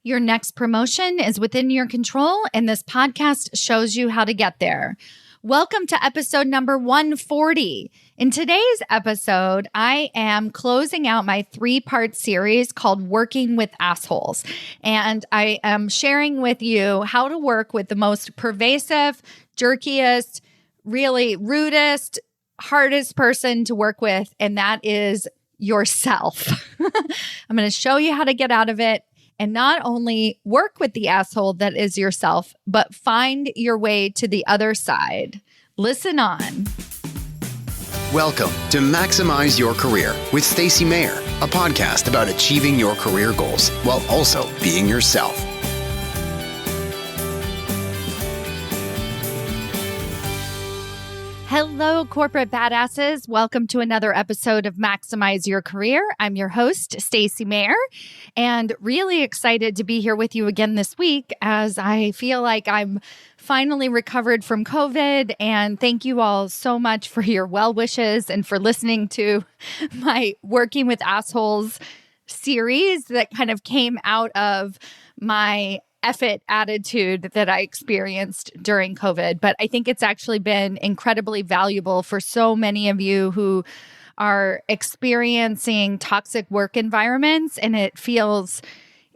Your next promotion is within your control, and this podcast shows you how to get there. Welcome to episode number 140. In today's episode, I am closing out my 3-part series called Working with Assholes. And I am sharing with you how to work with the most pervasive, jerkiest, really rudest, hardest person to work with, and that is yourself. I'm going to show you how to get out of it and not only work with the asshole that is yourself, but find your way to the other side. Listen on. Welcome to Maximize Your Career with Stacy Mayer, a podcast about achieving your career goals while also being yourself. Hello, corporate badasses. Welcome to another episode of Maximize Your Career. I'm your host, Stacy Mayer, and really excited to be here with you again this week as I feel like I'm finally recovered from COVID. And thank you all so much for your well wishes and for listening to my Working with Assholes series that kind of came out of my effort attitude that I experienced during COVID. But I think it's actually been incredibly valuable for so many of you who are experiencing toxic work environments, and it feels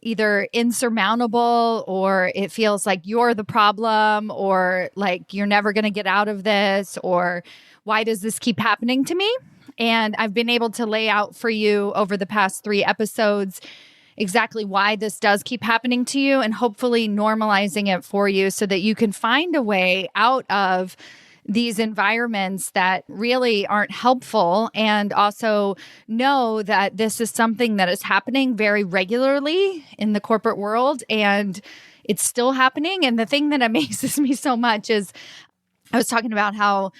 either insurmountable or it feels like you're the problem or like you're never going to get out of this or why does this keep happening to me? And I've been able to lay out for you over the past 3 episodes exactly why this does keep happening to you and hopefully normalizing it for you so that you can find a way out of these environments that really aren't helpful, and also know that this is something that is happening very regularly in the corporate world and it's still happening. And the thing that amazes me so much is I was talking about how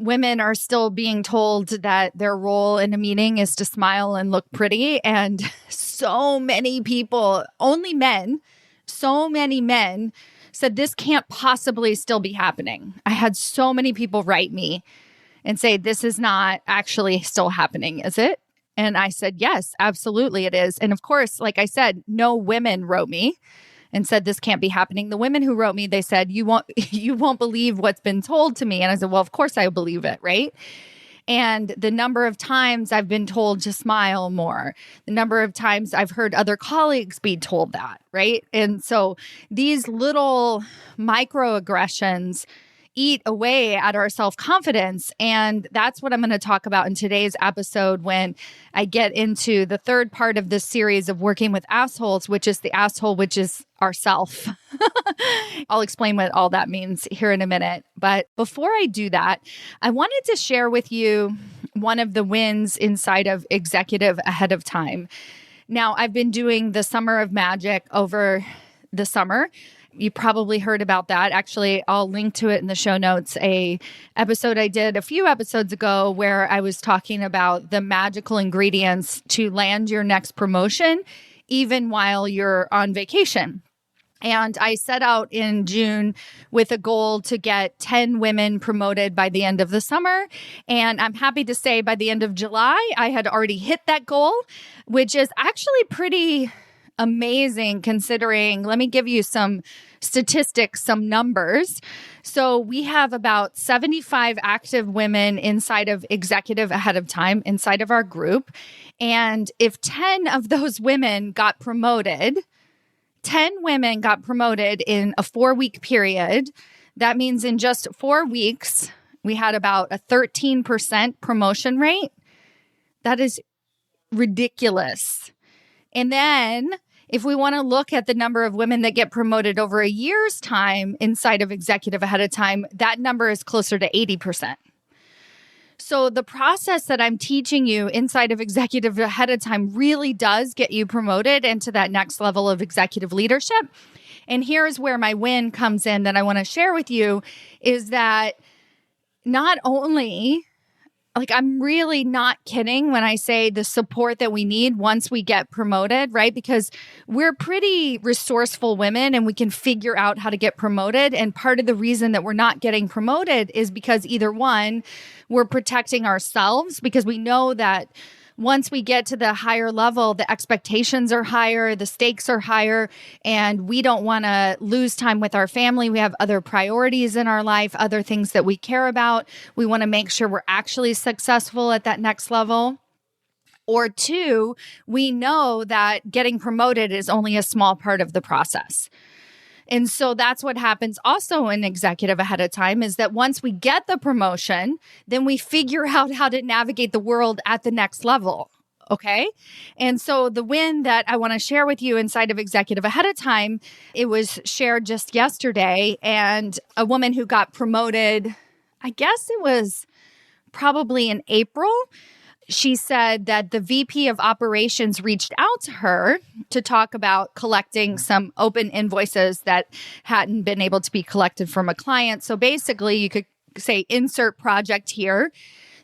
women are still being told that their role in a meeting is to smile and look pretty. And so many people, only men, so many men said this can't possibly still be happening. I had so many people write me and say, this is not actually still happening, is it? And I said, yes, absolutely it is. And of course, like I said, no women wrote me and said, this can't be happening. The women who wrote me, they said, you won't believe what's been told to me. And I said, well, of course I believe it, right? And the number of times I've been told to smile more, the number of times I've heard other colleagues be told that, right? And so these little microaggressions eat away at our self-confidence. And that's what I'm going to talk about in today's episode when I get into the 3rd part of this series of Working with Assholes, which is the asshole, which is ourself. I'll explain what all that means here in a minute. But before I do that, I wanted to share with you one of the wins inside of Executive Ahead of Time. Now, I've been doing the Summer of Magic over the summer. You probably heard about that. Actually, I'll link to it in the show notes. A episode I did a few episodes ago where I was talking about the magical ingredients to land your next promotion, even while you're on vacation. And I set out in June with a goal to get 10 women promoted by the end of the summer. And I'm happy to say by the end of July, I had already hit that goal, which is actually pretty amazing considering, let me give you some statistics, some numbers. So we have about 75 active women inside of Executive Ahead of Time, inside of our group. And if 10 of those women got promoted, 10 women got promoted in a 4-week period, that means in just 4 weeks, we had about a 13% promotion rate. That is ridiculous. And then if we want to look at the number of women that get promoted over a year's time inside of Executive Ahead of Time, that number is closer to 80%. So the process that I'm teaching you inside of Executive Ahead of Time really does get you promoted into that next level of executive leadership. And here's where my win comes in that I want to share with you is that not only like, I'm really not kidding when I say the support that we need once we get promoted, right? Because we're pretty resourceful women and we can figure out how to get promoted. And part of the reason that we're not getting promoted is because either one, we're protecting ourselves because we know that once we get to the higher level, the expectations are higher, the stakes are higher, and we don't want to lose time with our family. We have other priorities in our life, other things that we care about. We want to make sure we're actually successful at that next level. Or two, we know that getting promoted is only a small part of the process. And so that's what happens also in executive ahead of time, is that once we get the promotion, then we figure out how to navigate the world at the next level. Okay. And so the win that I want to share with you inside of executive ahead of time, it was shared just yesterday, and a woman who got promoted, I guess it was probably in April. She said that the VP of operations reached out to her to talk about collecting some open invoices that hadn't been able to be collected from a client. So basically, you could say insert project here.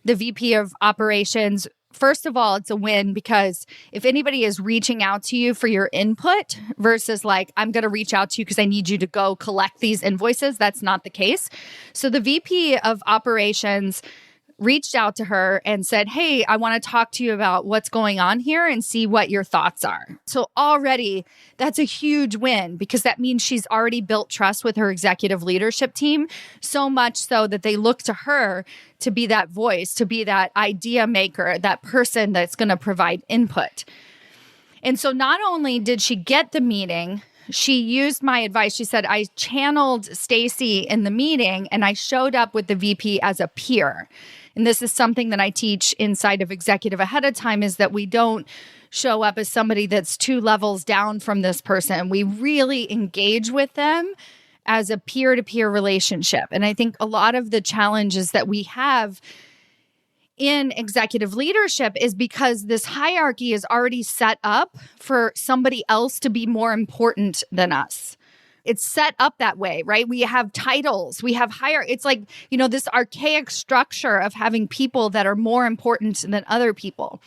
The VP of operations, first of all, it's a win, because if anybody is reaching out to you for your input versus like, I'm going to reach out to you because I need you to go collect these invoices, that's not the case. So the VP of operations reached out to her and said, hey, I want to talk to you about what's going on here and see what your thoughts are. So already that's a huge win, because that means she's already built trust with her executive leadership team, so much so that they look to her to be that voice, to be that idea maker, that person that's going to provide input. And so not only did she get the meeting, she used my advice. She said, I channeled Stacy in the meeting and I showed up with the VP as a peer. And this is something that I teach inside of executive ahead of time, is that we don't show up as somebody that's 2 levels down from this person. We really engage with them as a peer-to-peer relationship. And I think a lot of the challenges that we have in executive leadership is because this hierarchy is already set up for somebody else to be more important than us. It's set up that way, right? We have titles, we have it's like, this archaic structure of having people that are more important than other people.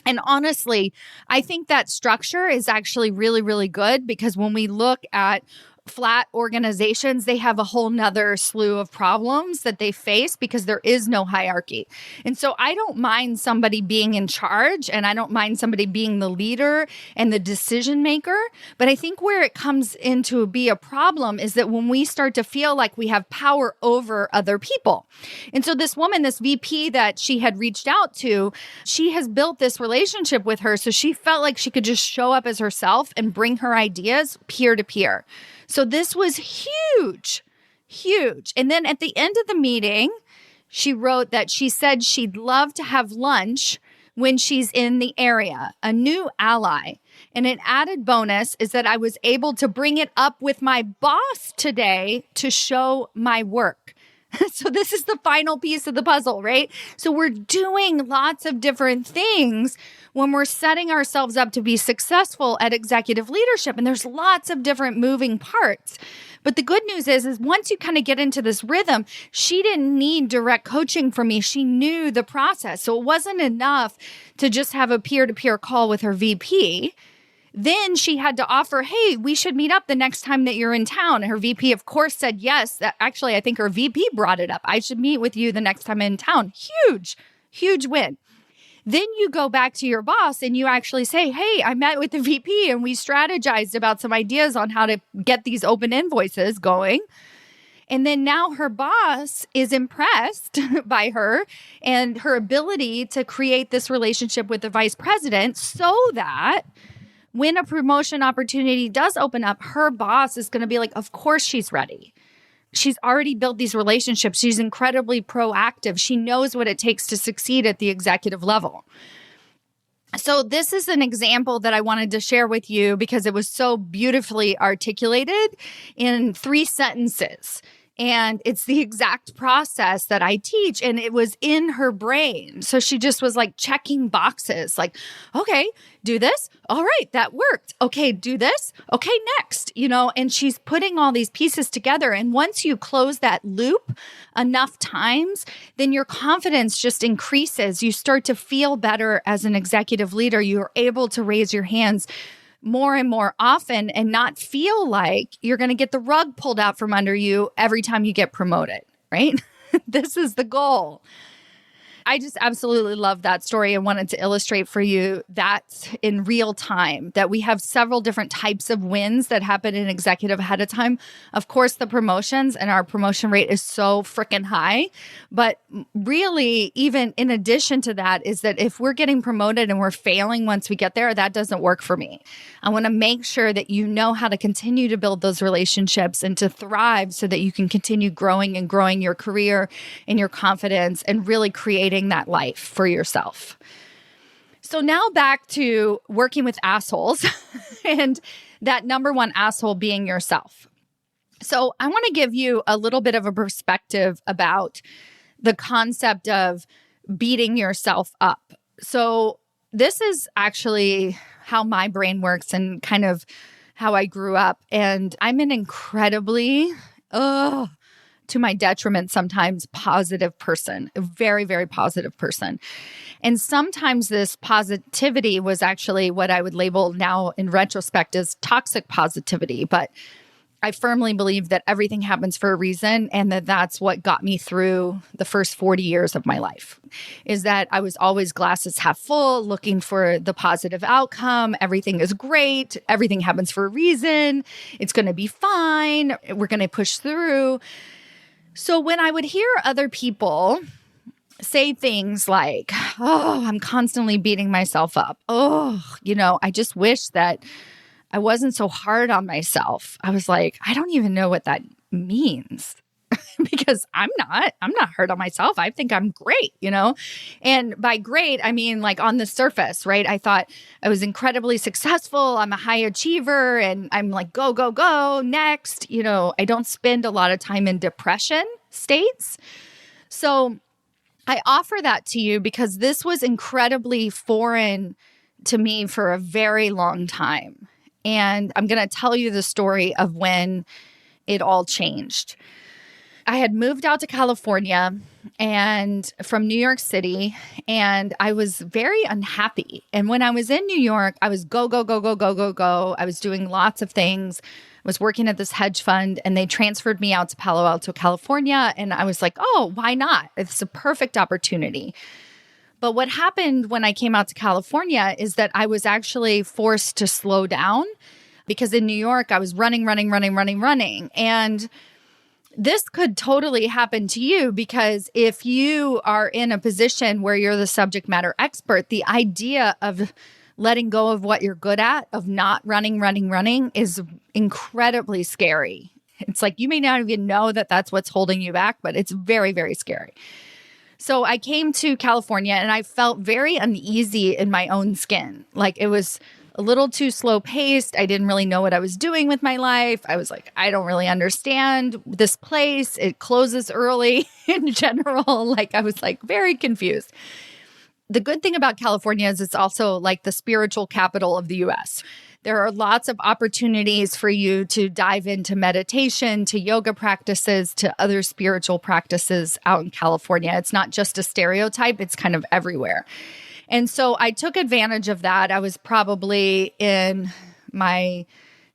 And honestly, I think that structure is actually really, really good, because when we look at flat organizations, they have a whole nother slew of problems that they face because there is no hierarchy. And so I don't mind somebody being in charge, and I don't mind somebody being the leader and the decision maker. But I think where it comes into be a problem is that when we start to feel like we have power over other people. And so this woman, this VP that she had reached out to, she has built this relationship with her. So she felt like she could just show up as herself and bring her ideas peer to peer. So this was huge, huge. And then at the end of the meeting, she wrote that she said she'd love to have lunch when she's in the area, a new ally. And an added bonus is that I was able to bring it up with my boss today to show my work. So this is the final piece of the puzzle, right? So we're doing lots of different things when we're setting ourselves up to be successful at executive leadership. And there's lots of different moving parts. But the good news is once you kind of get into this rhythm, she didn't need direct coaching from me. She knew the process. So it wasn't enough to just have a peer-to-peer call with her VP. Then she had to offer, hey, we should meet up the next time that you're in town. Her VP, of course, said yes. Actually, I think her VP brought it up. I should meet with you the next time I'm in town. Huge, huge win. Then you go back to your boss and you actually say, hey, I met with the VP and we strategized about some ideas on how to get these open invoices going. And then now her boss is impressed by her and her ability to create this relationship with the vice president, so that when a promotion opportunity does open up, her boss is going to be like, of course she's ready. She's already built these relationships. She's incredibly proactive. She knows what it takes to succeed at the executive level. So this is an example that I wanted to share with you because it was so beautifully articulated in 3 sentences. And it's the exact process that I teach. And it was in her brain. So she just was like checking boxes like, okay, do this. All right, that worked. Okay, do this. Okay, next, and she's putting all these pieces together. And once you close that loop enough times, then your confidence just increases. You start to feel better as an executive leader. You're able to raise your hands more and more often and not feel like you're going to get the rug pulled out from under you every time you get promoted, right? This is the goal. I just absolutely love that story and wanted to illustrate for you that in real time, that we have several different types of wins that happen in executive ahead of time. Of course, the promotions and our promotion rate is so freaking high. But really, even in addition to that, is that if we're getting promoted and we're failing once we get there, that doesn't work for me. I want to make sure that you know how to continue to build those relationships and to thrive so that you can continue growing and growing your career and your confidence and really creating that life for yourself. So now back to working with assholes and that number one asshole being yourself. So I want to give you a little bit of a perspective about the concept of beating yourself up. So this is actually how my brain works and kind of how I grew up. And I'm an incredibly, to my detriment sometimes, positive person, a very, very positive person. And sometimes this positivity was actually what I would label now in retrospect as toxic positivity. But I firmly believe that everything happens for a reason, and that that's what got me through the first 40 years of my life, is that I was always glasses half full, looking for the positive outcome. Everything is great. Everything happens for a reason. It's going to be fine. We're going to push through. So when I would hear other people say things like, oh, I'm constantly beating myself up. Oh, I just wish that I wasn't so hard on myself. I was like, I don't even know what that means because I'm not hard on myself. I think I'm great, And by great, I mean like on the surface, right? I thought I was incredibly successful. I'm a high achiever and I'm like, go, go, go, next. I don't spend a lot of time in depression states. So I offer that to you because this was incredibly foreign to me for a very long time. And I'm going to tell you the story of when it all changed. I had moved out to California and from New York City, and I was very unhappy. And when I was in New York, I was go, go, go, go, go, go, go. I was doing lots of things. I was working at this hedge fund, and they transferred me out to Palo Alto, California. And I was like, oh, why not? It's a perfect opportunity. But what happened when I came out to California is that I was actually forced to slow down because in New York, I was running. And this could totally happen to you because if you are in a position where you're the subject matter expert, the idea of letting go of what you're good at, of not running is incredibly scary. It's like you may not even know that that's what's holding you back, but it's very, very scary. So I came to California and I felt very uneasy in my own skin. Like it was a little too slow paced. I didn't really know what I was doing with my life. I was like, I don't really understand this place. It closes early in general. Like I was like very confused. The good thing about California is it's also like the spiritual capital of the US. There are lots of opportunities for you to dive into meditation, to yoga practices, to other spiritual practices out in California. It's not just a stereotype, it's kind of everywhere. And so I took advantage of that. I was probably in my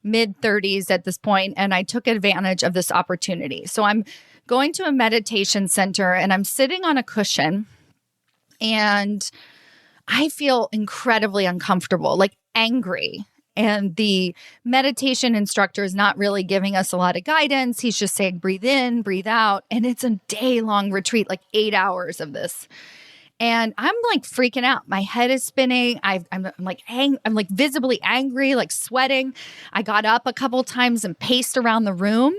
mid-30s at this point, and I took advantage of this opportunity. So I'm going to a meditation center, and I'm sitting on a cushion, and I feel incredibly uncomfortable, like angry. And the meditation instructor is not really giving us a lot of guidance. He's just saying, breathe in, breathe out. And it's a day-long retreat, like 8 hours of this. And I'm like freaking out. My head is spinning. I'm like visibly angry, like sweating. I got up a couple times and paced around the room.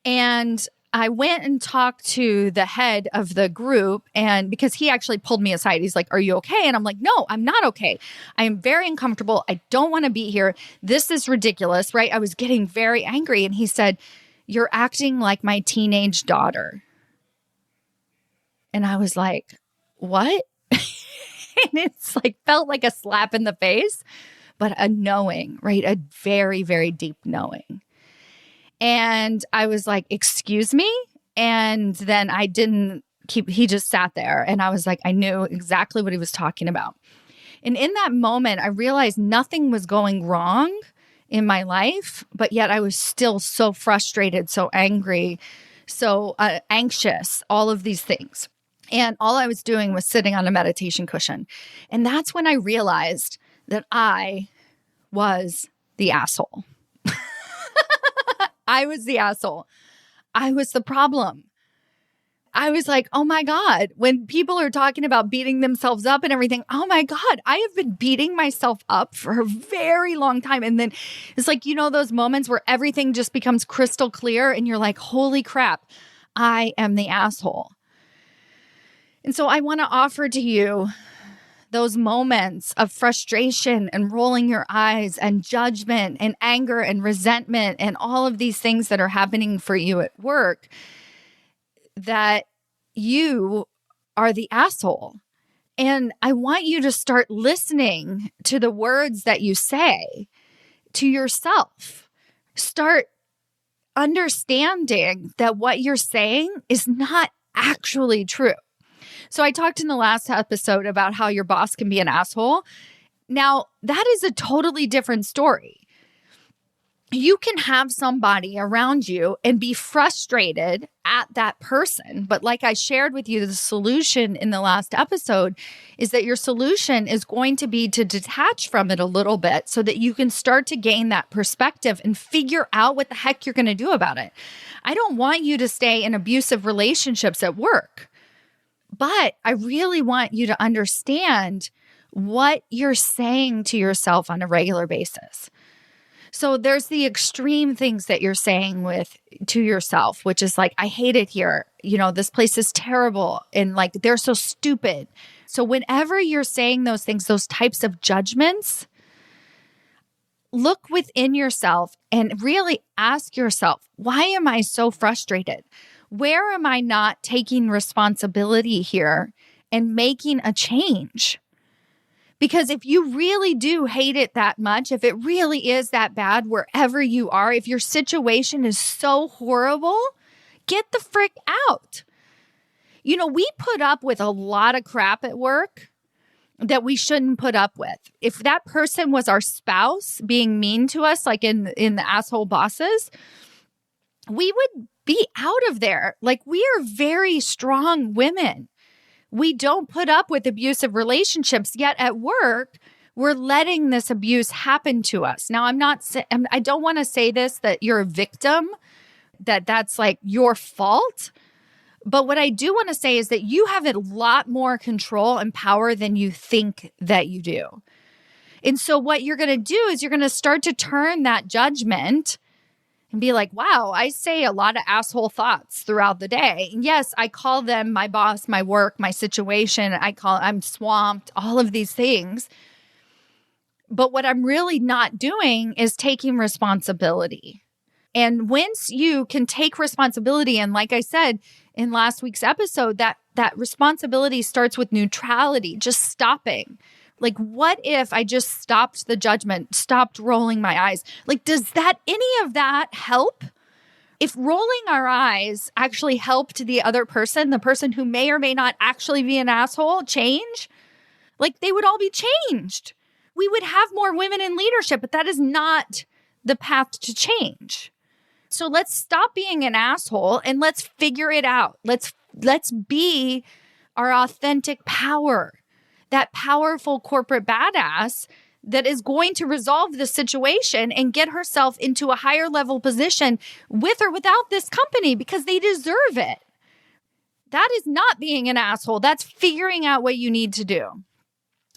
And I went and talked to the head of the group, and because he actually pulled me aside, he's like, are you okay? And I'm like, no, I'm not okay. I am very uncomfortable. I don't want to be here. This is ridiculous, right? I was getting very angry. And he said, you're acting like my teenage daughter. And I was like, what? And it's like, felt like a slap in the face, but a knowing, right? A very, very deep knowing. And I was like, excuse me? And then he just sat there and I was like, I knew exactly what he was talking about. And in that moment, I realized nothing was going wrong in my life, but yet I was still so frustrated, so angry, so anxious, all of these things. And all I was doing was sitting on a meditation cushion. And that's when I realized that I was the asshole. I was the asshole. I was the problem. I was like, oh my God, when people are talking about beating themselves up and everything, oh my God, I have been beating myself up for a very long time. And then it's like, those moments where everything just becomes crystal clear and you're like, holy crap, I am the asshole. And so I want to offer to you those moments of frustration and rolling your eyes and judgment and anger and resentment and all of these things that are happening for you at work, that you are the asshole. And I want you to start listening to the words that you say to yourself. Start understanding that what you're saying is not actually true. So I talked in the last episode about how your boss can be an asshole. Now, that is a totally different story. You can have somebody around you and be frustrated at that person. But like I shared with you, the solution in the last episode is that your solution is going to be to detach from it a little bit so that you can start to gain that perspective and figure out what the heck you're going to do about it. I don't want you to stay in abusive relationships at work. But I really want you to understand what you're saying to yourself on a regular basis. So there's the extreme things that you're saying to yourself, which is like, I hate it here. This place is terrible. And like, they're so stupid. So whenever you're saying those things, those types of judgments, look within yourself and really ask yourself, why am I so frustrated? Where am I not taking responsibility here and making a change? Because if you really do hate it that much, if it really is that bad wherever you are, if your situation is so horrible, get the frick out. We put up with a lot of crap at work that we shouldn't put up with. If that person was our spouse being mean to us, like in the asshole bosses, we would be out of there. Like, we are very strong women. We don't put up with abusive relationships, yet at work, we're letting this abuse happen to us. Now, I don't want to say this, that you're a victim, that's like your fault. But what I do want to say is that you have a lot more control and power than you think that you do. And so what you're going to do is you're going to start to turn that judgment and be like, wow, I say a lot of asshole thoughts throughout the day. And yes, I call them my boss, my work, my situation. I'm swamped, all of these things. But what I'm really not doing is taking responsibility. And once you can take responsibility, and like I said in last week's episode, that responsibility starts with neutrality, just stopping. Like, what if I just stopped the judgment, stopped rolling my eyes? Like, does any of that help? If rolling our eyes actually helped the other person, the person who may or may not actually be an asshole, change, like, they would all be changed. We would have more women in leadership, but that is not the path to change. So let's stop being an asshole and let's figure it out. Let's be our authentic power. That powerful corporate badass that is going to resolve the situation and get herself into a higher level position with or without this company because they deserve it. That is not being an asshole. That's figuring out what you need to do.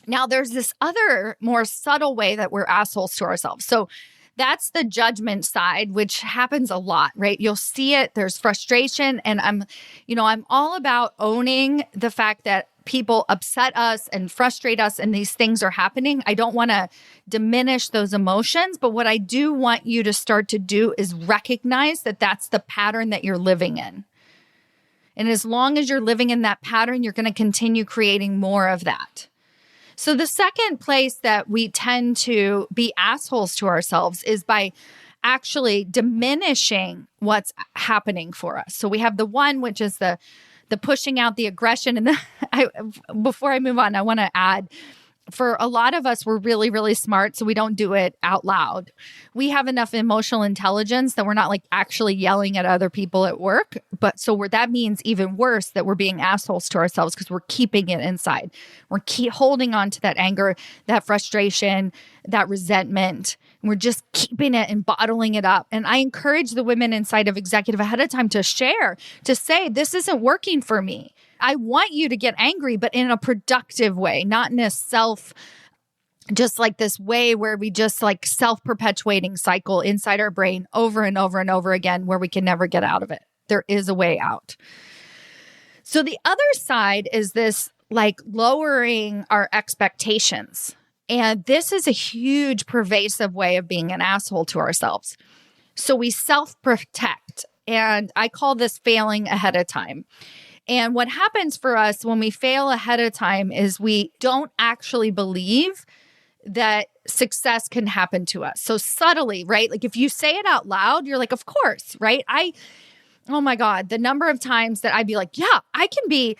Now, there's this other more subtle way that we're assholes to ourselves. So that's the judgment side, which happens a lot, right? You'll see it. There's frustration. And I'm all about owning the fact that people upset us and frustrate us and these things are happening. I don't want to diminish those emotions, but what I do want you to start to do is recognize that that's the pattern that you're living in. And as long as you're living in that pattern, you're going to continue creating more of that. So the second place that we tend to be assholes to ourselves is by actually diminishing what's happening for us. So we have the one, which is the pushing out the aggression. And before I move on, I want to add For a lot of us, we're really, really smart, so we don't do it out loud. We have enough emotional intelligence that we're not like actually yelling at other people at work. But that means even worse that we're being assholes to ourselves because we're keeping it inside. We're holding on to that anger, that frustration, that resentment. And we're just keeping it and bottling it up. And I encourage the women inside of Executive ahead of time to share, to say, this isn't working for me. I want you to get angry, but in a productive way, not in a just like this way where we just like self-perpetuating cycle inside our brain over and over and over again where we can never get out of it. There is a way out. So the other side is this like lowering our expectations. And this is a huge pervasive way of being an asshole to ourselves. So we self-protect. And I call this failing ahead of time. And what happens for us when we fail ahead of time is we don't actually believe that success can happen to us. So subtly, right? Like if you say it out loud, you're like, of course, right? Oh my God, the number of times that I'd be like, yeah, I can be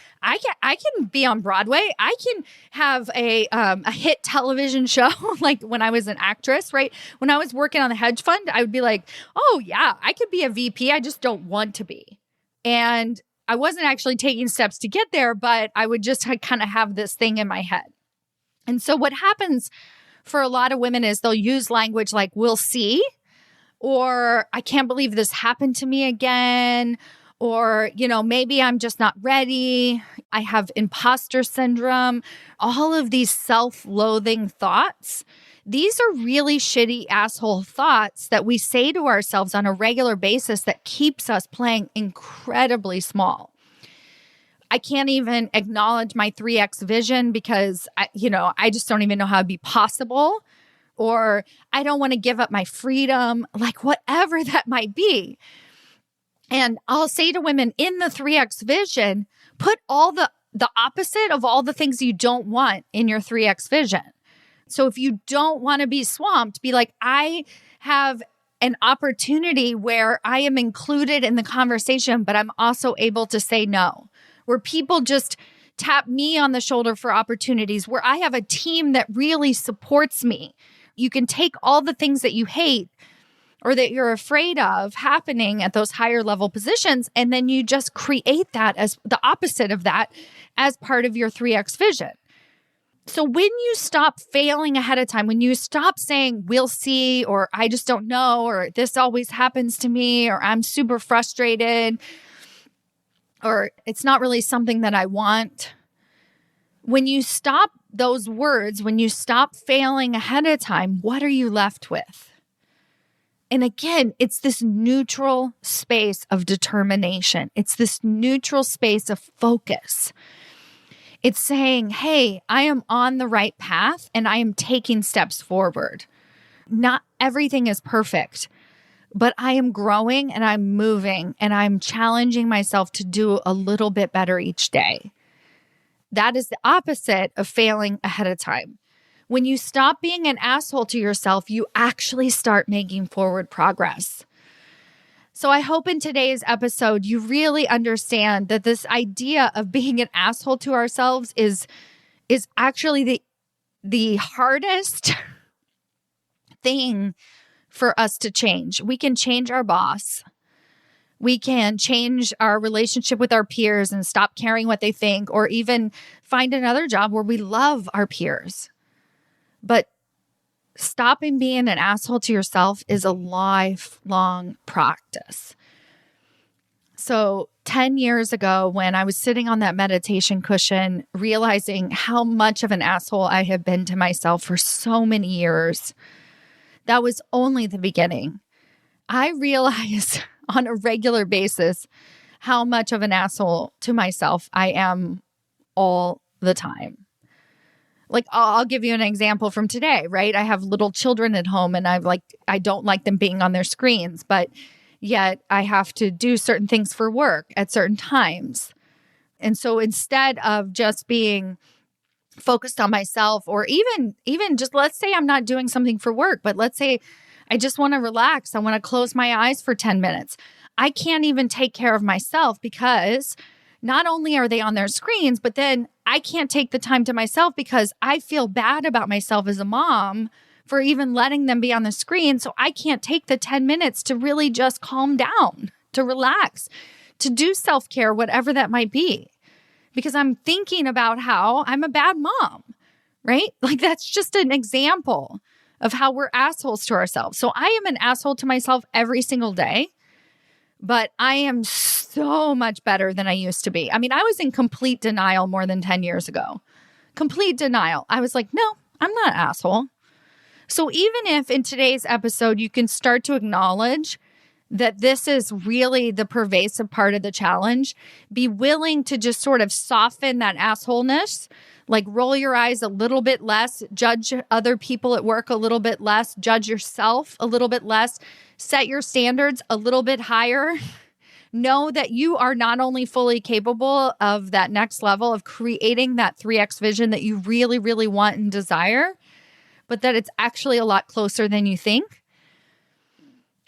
on Broadway. I can have a hit television show. Like when I was an actress, right? When I was working on the hedge fund, I would be like, oh yeah, I could be a VP. I just don't want to be. And I wasn't actually taking steps to get there, but I would just kind of have this thing in my head. And so what happens for a lot of women is they'll use language like, we'll see, or I can't believe this happened to me again, or, maybe I'm just not ready. I have imposter syndrome. All of these self-loathing thoughts. These are really shitty asshole thoughts that we say to ourselves on a regular basis that keeps us playing incredibly small. I can't even acknowledge my 3X vision because, I just don't even know how it'd be possible. Or I don't want to give up my freedom, like whatever that might be. And I'll say to women in the 3X vision, put all the opposite of all the things you don't want in your 3X vision. So if you don't want to be swamped, be like, I have an opportunity where I am included in the conversation, but I'm also able to say no, where people just tap me on the shoulder for opportunities, where I have a team that really supports me. You can take all the things that you hate or that you're afraid of happening at those higher level positions, and then you just create that as the opposite of that as part of your 3X vision. So when you stop failing ahead of time, when you stop saying, we'll see, or I just don't know, or this always happens to me, or I'm super frustrated, or it's not really something that I want. When you stop those words, when you stop failing ahead of time, what are you left with? And again, it's this neutral space of determination. It's this neutral space of focus. It's saying, hey, I am on the right path and I am taking steps forward. Not everything is perfect, but I am growing and I'm moving and I'm challenging myself to do a little bit better each day. That is the opposite of failing ahead of time. When you stop being an asshole to yourself, you actually start making forward progress. So I hope in today's episode, you really understand that this idea of being an asshole to ourselves is actually the hardest thing for us to change. We can change our boss. We can change our relationship with our peers and stop caring what they think, or even find another job where we love our peers. But stopping being an asshole to yourself is a lifelong practice. So 10 years ago, when I was sitting on that meditation cushion, realizing how much of an asshole I have been to myself for so many years, that was only the beginning. I realize on a regular basis how much of an asshole to myself I am all the time. Like, I'll give you an example from today, right? I have little children at home and I don't like them being on their screens, but yet I have to do certain things for work at certain times. And so instead of just being focused on myself, or even just, let's say I'm not doing something for work, but let's say I just want to relax. I want to close my eyes for 10 minutes. I can't even take care of myself because not only are they on their screens, but then I can't take the time to myself because I feel bad about myself as a mom for even letting them be on the screen. So I can't take the 10 minutes to really just calm down, to relax, to do self-care, whatever that might be, because I'm thinking about how I'm a bad mom, right? Like that's just an example of how we're assholes to ourselves. So I am an asshole to myself every single day, but I am so much better than I used to be. I mean, I was in complete denial more than 10 years ago. Complete denial. I was like, no, I'm not an asshole. So even if in today's episode, you can start to acknowledge that this is really the pervasive part of the challenge, be willing to just sort of soften that assholeness, like roll your eyes a little bit less, judge other people at work a little bit less, judge yourself a little bit less, set your standards a little bit higher. Know that you are not only fully capable of that next level of creating that 3X vision that you really, really want and desire, but that it's actually a lot closer than you think.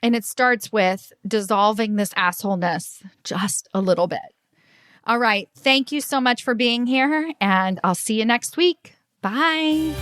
And it starts with dissolving this assholeness just a little bit. All right. Thank you so much for being here, and I'll see you next week. Bye.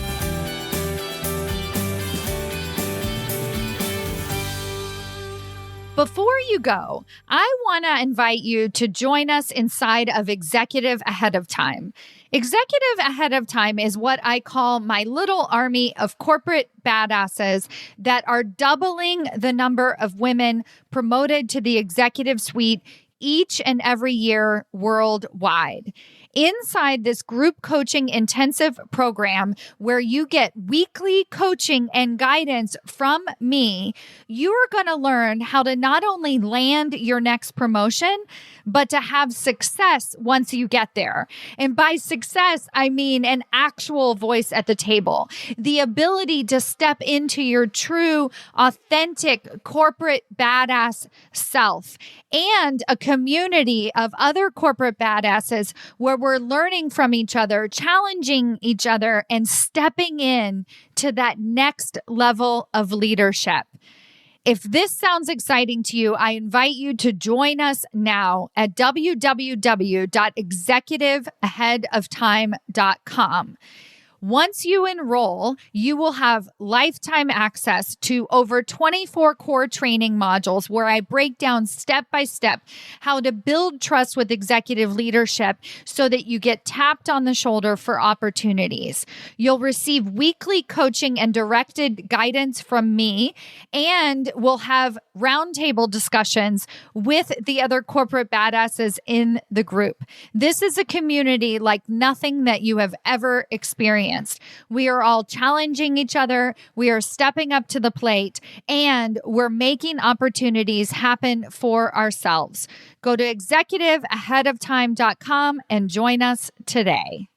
Before you go, I want to invite you to join us inside of Executive Ahead of Time. Executive Ahead of Time is what I call my little army of corporate badasses that are doubling the number of women promoted to the executive suite each and every year worldwide. Inside this group coaching intensive program where you get weekly coaching and guidance from me, you are going to learn how to not only land your next promotion, but to have success once you get there. And by success, I mean an actual voice at the table, the ability to step into your true, authentic corporate badass self, and a community of other corporate badasses where we're learning from each other, challenging each other, and stepping in to that next level of leadership. If this sounds exciting to you, I invite you to join us now at www.executiveaheadoftime.com. Once you enroll, you will have lifetime access to over 24 core training modules where I break down step by step how to build trust with executive leadership so that you get tapped on the shoulder for opportunities. You'll receive weekly coaching and directed guidance from me, and we'll have roundtable discussions with the other corporate badasses in the group. This is a community like nothing that you have ever experienced. We are all challenging each other. We are stepping up to the plate, and we're making opportunities happen for ourselves. Go to executiveaheadoftime.com and join us today.